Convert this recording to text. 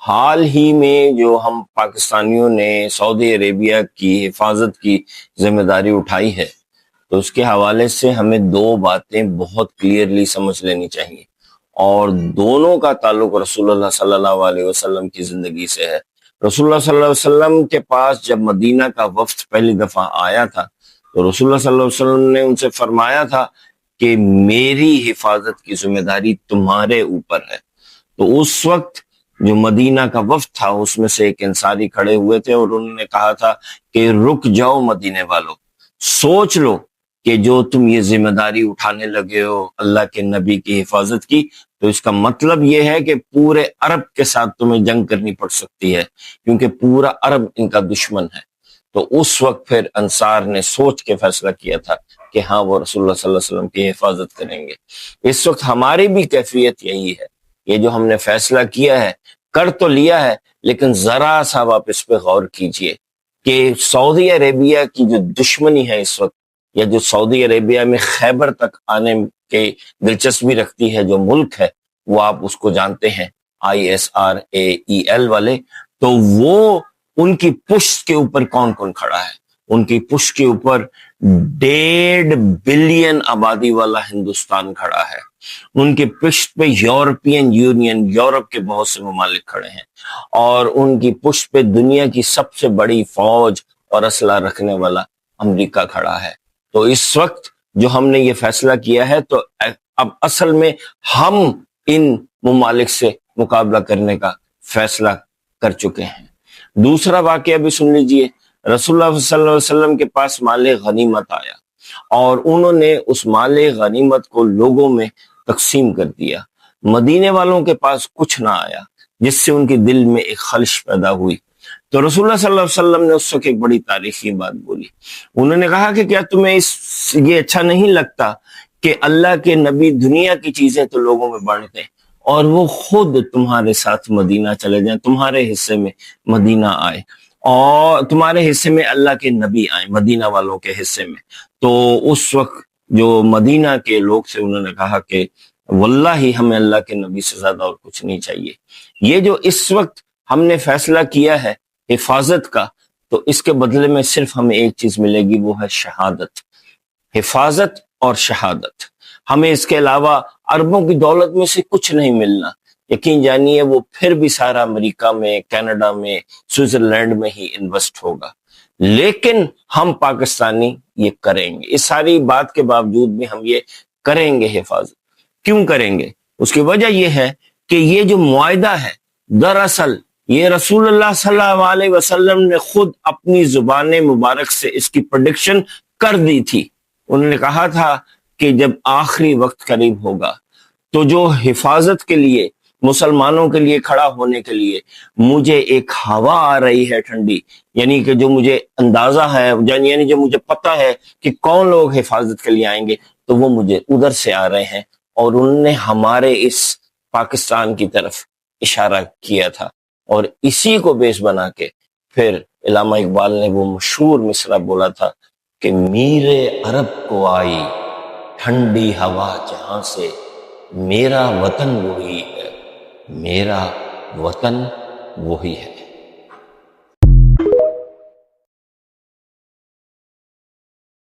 حال ہی میں جو ہم پاکستانیوں نے سعودی عربیہ کی حفاظت کی ذمہ داری اٹھائی ہے، تو اس کے حوالے سے ہمیں دو باتیں بہت کلیئرلی سمجھ لینی چاہیے، اور دونوں کا تعلق رسول اللہ صلی اللہ علیہ وسلم کی زندگی سے ہے۔ رسول اللہ صلی اللہ علیہ وسلم کے پاس جب مدینہ کا وفد پہلی دفعہ آیا تھا تو رسول اللہ صلی اللہ علیہ وسلم نے ان سے فرمایا تھا کہ میری حفاظت کی ذمہ داری تمہارے اوپر ہے۔ تو اس وقت جو مدینہ کا وفد تھا اس میں سے ایک انصاری کھڑے ہوئے تھے اور انہوں نے کہا تھا کہ رک جاؤ مدینے والوں، سوچ لو کہ جو تم یہ ذمہ داری اٹھانے لگے ہو اللہ کے نبی کی حفاظت کی، تو اس کا مطلب یہ ہے کہ پورے عرب کے ساتھ تمہیں جنگ کرنی پڑ سکتی ہے، کیونکہ پورا عرب ان کا دشمن ہے۔ تو اس وقت پھر انصار نے سوچ کے فیصلہ کیا تھا کہ ہاں وہ رسول اللہ صلی اللہ علیہ وسلم کی حفاظت کریں گے۔ اس وقت ہماری بھی کیفیت یہی ہے، یہ جو ہم نے فیصلہ کیا ہے کر تو لیا ہے، لیکن ذرا سا آپ اس پہ غور کیجئے کہ سعودی عربیہ کی جو دشمنی ہے اس وقت، یا جو سعودی عربیہ میں خیبر تک آنے کے دلچسپی رکھتی ہے جو ملک ہے، وہ آپ اس کو جانتے ہیں، ISRAEL والے، تو وہ ان کی پشت کے اوپر کون کون کھڑا ہے؟ ان کی پشت کے اوپر 1.5 بلین آبادی والا ہندوستان کھڑا ہے، ان کی پشت پہ یورپین یونین، یورپ کے بہت سے ممالک کھڑے ہیں، اور ان کی پشت پہ دنیا کی سب سے بڑی فوج اور اسلحہ رکھنے والا امریکہ کھڑا ہے۔ تو اس وقت جو ہم نے یہ فیصلہ کیا ہے، تو اب اصل میں ہم ان ممالک سے مقابلہ کرنے کا فیصلہ کر چکے ہیں۔ دوسرا واقعہ بھی سن لیجئے، رسول اللہ صلی اللہ علیہ وسلم کے پاس مال غنیمت آیا اور انہوں نے اس مال غنیمت کو لوگوں میں تقسیم کر دیا۔ مدینے والوں کے پاس کچھ نہ آیا، جس سے ان کے دل میں ایک خلش پیدا ہوئی۔ تو رسول اللہ صلی اللہ علیہ وسلم نے اس وقت ایک بڑی تاریخی بات بولی۔ انہوں نے کہا کہ کیا تمہیں یہ اچھا نہیں لگتا کہ اللہ کے نبی دنیا کی چیزیں تو لوگوں میں بانٹتے ہیں اور وہ خود تمہارے ساتھ مدینہ چلے جائیں، تمہارے حصے میں مدینہ آئے، اور تمہارے حصے میں اللہ کے نبی آئے مدینہ والوں کے حصے میں۔ تو اس وقت جو مدینہ کے لوگ تھے انہوں نے کہا کہ واللہ ہمیں اللہ کے نبی سے زیادہ اور کچھ نہیں چاہیے۔ یہ جو اس وقت ہم نے فیصلہ کیا ہے حفاظت کا، تو اس کے بدلے میں صرف ہمیں ایک چیز ملے گی، وہ ہے شہادت، حفاظت اور شہادت۔ ہمیں اس کے علاوہ اربوں کی دولت میں سے کچھ نہیں ملنا، یقین جانیے وہ پھر بھی سارا امریکہ میں، کینیڈا میں، سوئٹزرلینڈ میں ہی انویسٹ ہوگا، لیکن ہم پاکستانی یہ کریں گے۔ اس ساری بات کے باوجود بھی ہم یہ کریں گے حفاظت۔ کیوں کریں گے؟ اس کی وجہ یہ ہے کہ یہ جو معاہدہ ہے، دراصل یہ رسول اللہ صلی اللہ علیہ وسلم نے خود اپنی زبان مبارک سے اس کی پریڈکشن کر دی تھی۔ انہوں نے کہا تھا کہ جب آخری وقت قریب ہوگا تو جو حفاظت کے لیے، مسلمانوں کے لیے کھڑا ہونے کے لیے مجھے ایک ہوا آ رہی ہے ٹھنڈی، یعنی کہ جو مجھے اندازہ ہے، یعنی جو مجھے پتا ہے کہ کون لوگ حفاظت کے لیے آئیں گے، تو وہ مجھے ادھر سے آ رہے ہیں، اور انہوں نے ہمارے اس پاکستان کی طرف اشارہ کیا تھا، اور اسی کو بیس بنا کے پھر علامہ اقبال نے وہ مشہور مصرع بولا تھا کہ میرے عرب کو آئی ٹھنڈی ہوا جہاں سے، میرا وطن وہی ہے، میرا وطن وہی ہے۔